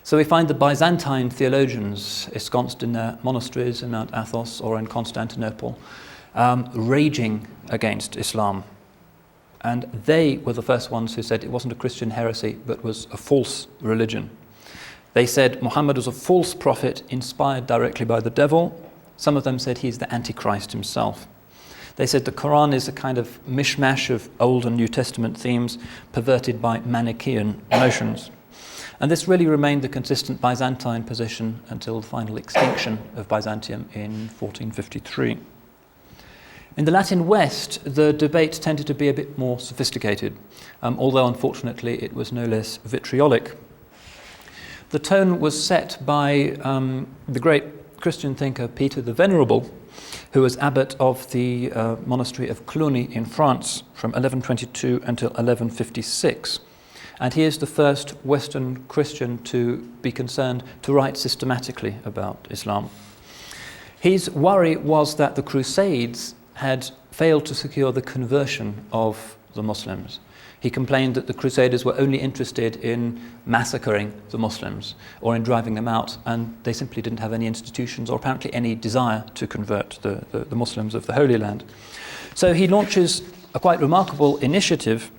So we find the Byzantine theologians ensconced in their monasteries in Mount Athos or in Constantinople, raging against Islam. And they were the first ones who said it wasn't a Christian heresy, but was a false religion. They said Muhammad was a false prophet inspired directly by the devil. Some of them said he's the Antichrist himself. They said the Quran is a kind of mishmash of Old and New Testament themes perverted by Manichaean notions. And this really remained the consistent Byzantine position until the final extinction of Byzantium in 1453. In the Latin West, the debate tended to be a bit more sophisticated, although unfortunately it was no less vitriolic. The tone was set by the great Christian thinker Peter the Venerable, who was abbot of the monastery of Cluny in France from 1122 until 1156. And he is the first Western Christian to be concerned to write systematically about Islam. His worry was that the Crusades had failed to secure the conversion of the Muslims. He complained that the Crusaders were only interested in massacring the Muslims or in driving them out, and they simply didn't have any institutions or apparently any desire to convert the Muslims of the Holy Land. So he launches a quite remarkable initiative,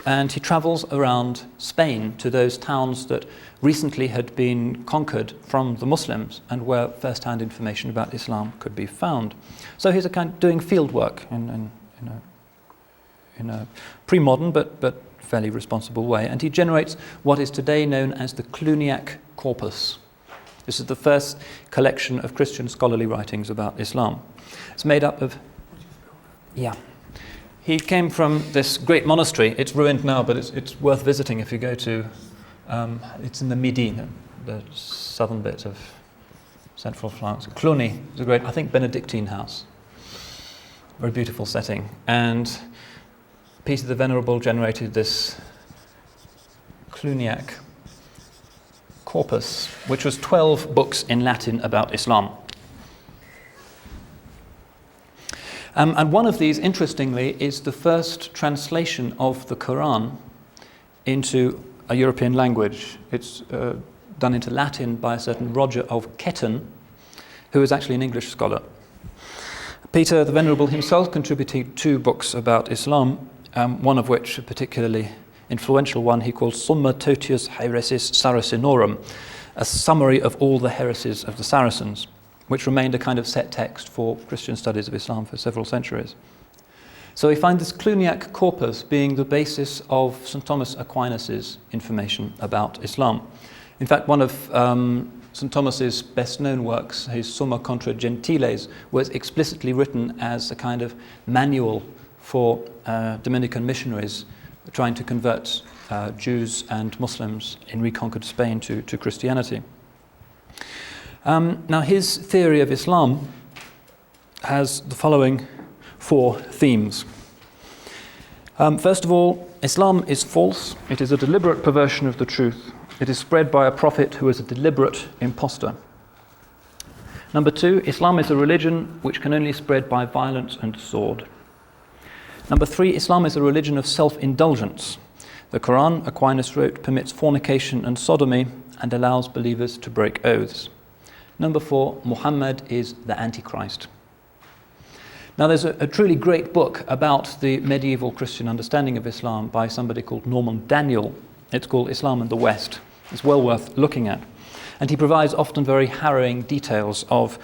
and he travels around Spain to those towns that recently had been conquered from the Muslims and where first-hand information about Islam could be found. So he's a kind of doing field work in a pre-modern but fairly responsible way, and he generates what is today known as the Cluniac corpus. This is the first collection of Christian scholarly writings about Islam. It's made up of... Yeah. He came from this great monastery. It's ruined now, but it's worth visiting if you go to... it's in the Midi, the southern bit of central France. Cluny is a great, I think, Benedictine house. Very beautiful setting. And Peter the Venerable generated this Cluniac corpus, which was 12 books in Latin about Islam. And one of these, interestingly, is the first translation of the Quran into a European language. It's done into Latin by a certain Roger of Ketton, who is actually an English scholar. Peter the Venerable himself contributed 2 books about Islam, one of which, a particularly influential one, he called Summa Totius Haeresis Saracenorum, a summary of all the heresies of the Saracens, which remained a kind of set text for Christian studies of Islam for several centuries. So we find this Cluniac corpus being the basis of St. Thomas Aquinas' information about Islam. In fact, one of St. Thomas's best-known works, his Summa Contra Gentiles, was explicitly written as a kind of manual for Dominican missionaries trying to convert Jews and Muslims in reconquered Spain to Christianity. Now, his theory of Islam has the following 4 themes. First of all, Islam is false. It is a deliberate perversion of the truth. It is spread by a prophet who is a deliberate impostor. Number 2, Islam is a religion which can only spread by violence and sword. Number 3, Islam is a religion of self-indulgence. The Quran, Aquinas wrote, permits fornication and sodomy and allows believers to break oaths. Number 4, Muhammad is the Antichrist. Now, there's a truly great book about the medieval Christian understanding of Islam by somebody called Norman Daniel. It's called Islam and the West. It's well worth looking at. And he provides often very harrowing details of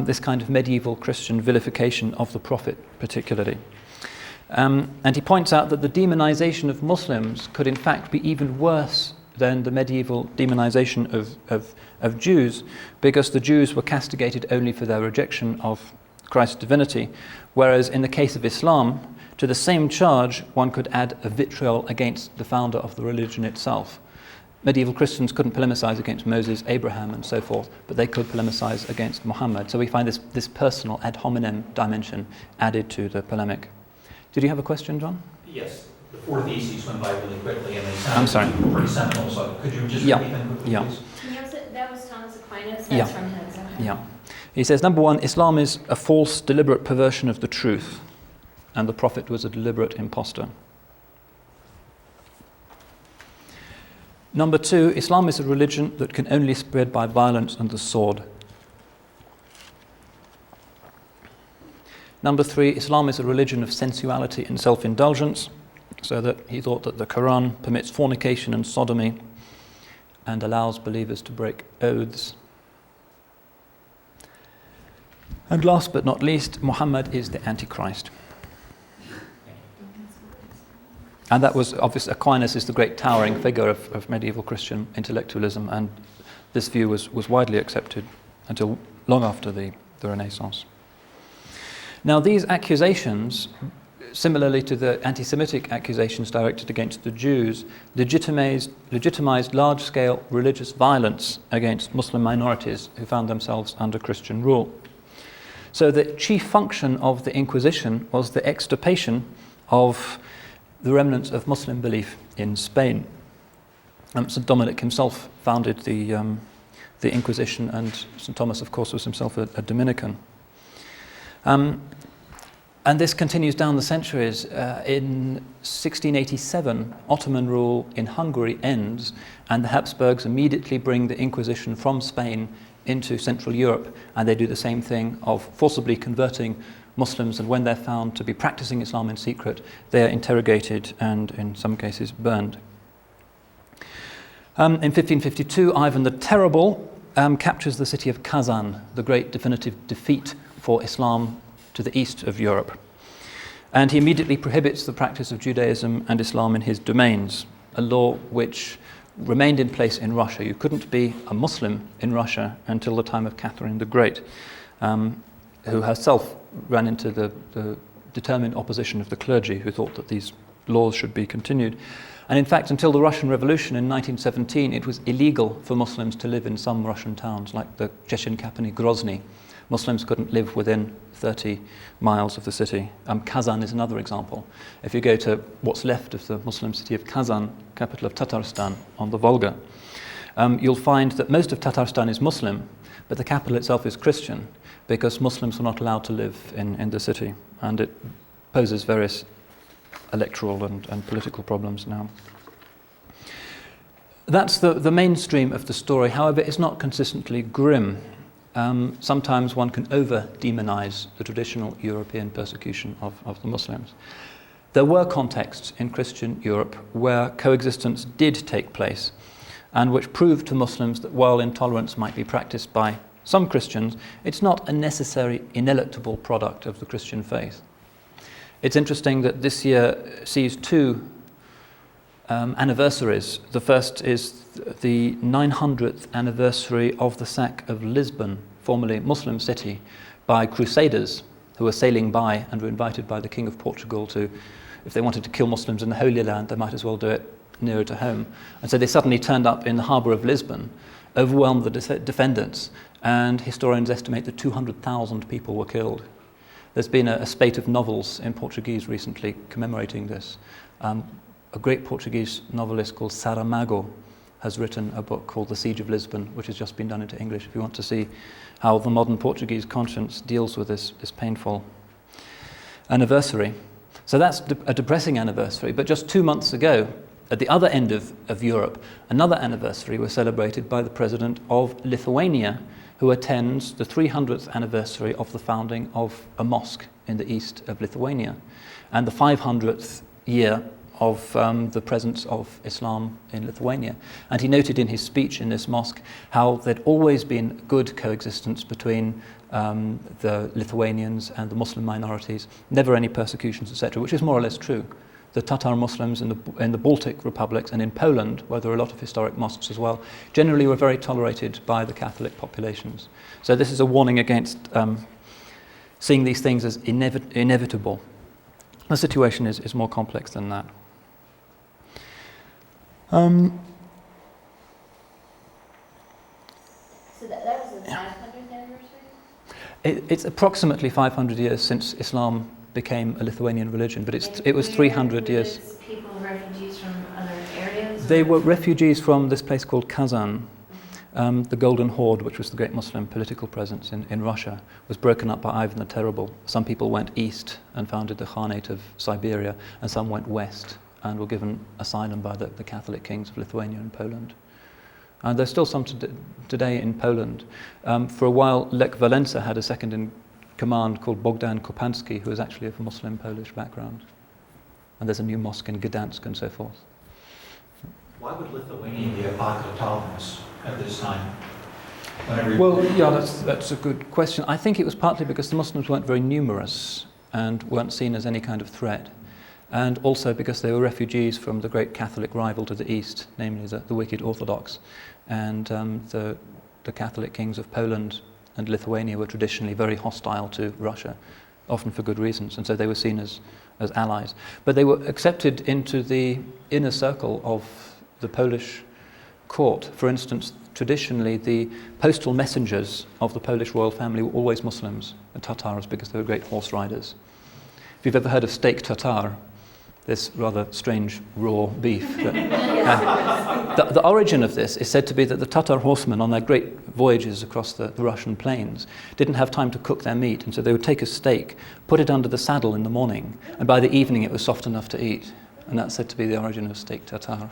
this kind of medieval Christian vilification of the Prophet particularly. And he points out that the demonization of Muslims could in fact be even worse than the medieval demonization of Jews, because the Jews were castigated only for their rejection of Christ's divinity, whereas in the case of Islam, to the same charge one could add a vitriol against the founder of the religion itself. Medieval Christians couldn't polemicize against Moses, Abraham and so forth, but they could polemicize against Muhammad. So we find this personal ad hominem dimension added to the polemic. Did you have a question, John? Yes. The 4 theses went by really quickly and they I'm sorry. sounded pretty seminal, so could you just repeat them quickly, please? That was Thomas Aquinas? That's from him. Okay. Yeah. He says, number 1, Islam is a false, deliberate perversion of the truth, and the Prophet was a deliberate impostor. Number 2, Islam is a religion that can only spread by violence and the sword. Number 3, Islam is a religion of sensuality and self-indulgence, so that he thought that the Quran permits fornication and sodomy and allows believers to break oaths. And last but not least, Muhammad is the Antichrist. And that was obviously, Aquinas is the great towering figure of medieval Christian intellectualism, and this view was widely accepted until long after the Renaissance. Now, these accusations, similarly to the anti-Semitic accusations directed against the Jews, legitimized large-scale religious violence against Muslim minorities who found themselves under Christian rule. So the chief function of the Inquisition was the extirpation of the remnants of Muslim belief in Spain. St. Dominic himself founded the Inquisition, and St. Thomas, of course, was himself a Dominican. And this continues down the centuries. In 1687, Ottoman rule in Hungary ends, and the Habsburgs immediately bring the Inquisition from Spain into Central Europe, and they do the same thing of forcibly converting Muslims, and when they're found to be practicing Islam in secret, they are interrogated and in some cases burned. In 1552, Ivan the Terrible captures the city of Kazan, the great definitive defeat for Islam to the east of Europe. And he immediately prohibits the practice of Judaism and Islam in his domains, a law which remained in place in Russia. You couldn't be a Muslim in Russia until the time of Catherine the Great, who herself ran into the determined opposition of the clergy, who thought that these laws should be continued. And in fact, until the Russian Revolution in 1917, it was illegal for Muslims to live in some Russian towns, like the Chechen capital Grozny. Muslims couldn't live within 30 miles of the city. Kazan is another example. If you go to what's left of the Muslim city of Kazan, capital of Tatarstan, on the Volga, you'll find that most of Tatarstan is Muslim, but the capital itself is Christian, because Muslims were not allowed to live in the city, and it poses various electoral and political problems now. That's the mainstream of the story. However, it's not consistently grim. Sometimes one can over-demonize the traditional European persecution of the Muslims. There were contexts in Christian Europe where coexistence did take place, and which proved to Muslims that while intolerance might be practiced by some Christians, it's not a necessary, ineluctable product of the Christian faith. It's interesting that this year sees two anniversaries. The first is the 900th anniversary of the sack of Lisbon, formerly Muslim city, by crusaders who were sailing by and were invited by the King of Portugal to, if they wanted to kill Muslims in the Holy Land, they might as well do it nearer to home. And so they suddenly turned up in the harbour of Lisbon, overwhelmed the defendants, and historians estimate that 200,000 people were killed. There's been a spate of novels in Portuguese recently commemorating this. A great Portuguese novelist called Saramago has written a book called The Siege of Lisbon, which has just been done into English, if you want to see how the modern Portuguese conscience deals with this painful anniversary. So that's a depressing anniversary, but just 2 months ago, at the other end of Europe, another anniversary was celebrated by the president of Lithuania, who attends the 300th anniversary of the founding of a mosque in the east of Lithuania, and the 500th year of the presence of Islam in Lithuania. And he noted in his speech in this mosque how there'd always been good coexistence between the Lithuanians and the Muslim minorities, never any persecutions, etc., which is more or less true. The Tatar Muslims in the Baltic republics and in Poland, where there are a lot of historic mosques as well, generally were very tolerated by the Catholic populations. So this is a warning against seeing these things as inevitable. The situation is more complex than that. So that was the 500th anniversary? It's approximately 500 years since Islam became a Lithuanian religion, but it was 300 years. People, refugees from other areas? They were refugees from this place called Kazan. The Golden Horde, which was the great Muslim political presence in Russia, was broken up by Ivan the Terrible. Some people went east and founded the Khanate of Siberia, and some went west and were given asylum by the Catholic kings of Lithuania and Poland. And there's still some today in Poland. For a while, Lech Walesa had a second in command called Bogdan Kopansky, who was actually of a Muslim Polish background. And there's a new mosque in Gdansk and so forth. Why would Lithuania be a pocket of tolerance at this time? Well, yeah, that's a good question. I think it was partly because the Muslims weren't very numerous and weren't seen as any kind of threat. And also because they were refugees from the great Catholic rival to the east, namely the wicked Orthodox. And the Catholic kings of Poland and Lithuania were traditionally very hostile to Russia, often for good reasons, and so they were seen as allies. But they were accepted into the inner circle of the Polish court. For instance, traditionally the postal messengers of the Polish royal family were always Muslims, the Tatars, because they were great horse riders. If you've ever heard of steak tartare, this rather strange raw beef. The origin of this is said to be that the Tatar horsemen on their great voyages across the Russian plains didn't have time to cook their meat, and so they would take a steak, put it under the saddle in the morning, and by the evening it was soft enough to eat. And that's said to be the origin of steak tartare.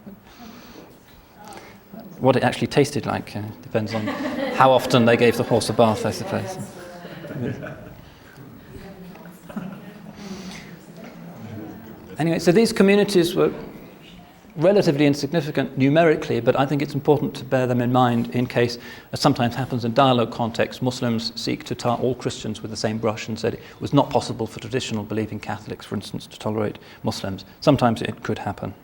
What it actually tasted like depends on how often they gave the horse a bath, I suppose. Anyway, so these communities were relatively insignificant numerically, but I think it's important to bear them in mind in case, as sometimes happens in dialogue contexts, Muslims seek to tar all Christians with the same brush and said it was not possible for traditional believing Catholics, for instance, to tolerate Muslims. Sometimes it could happen.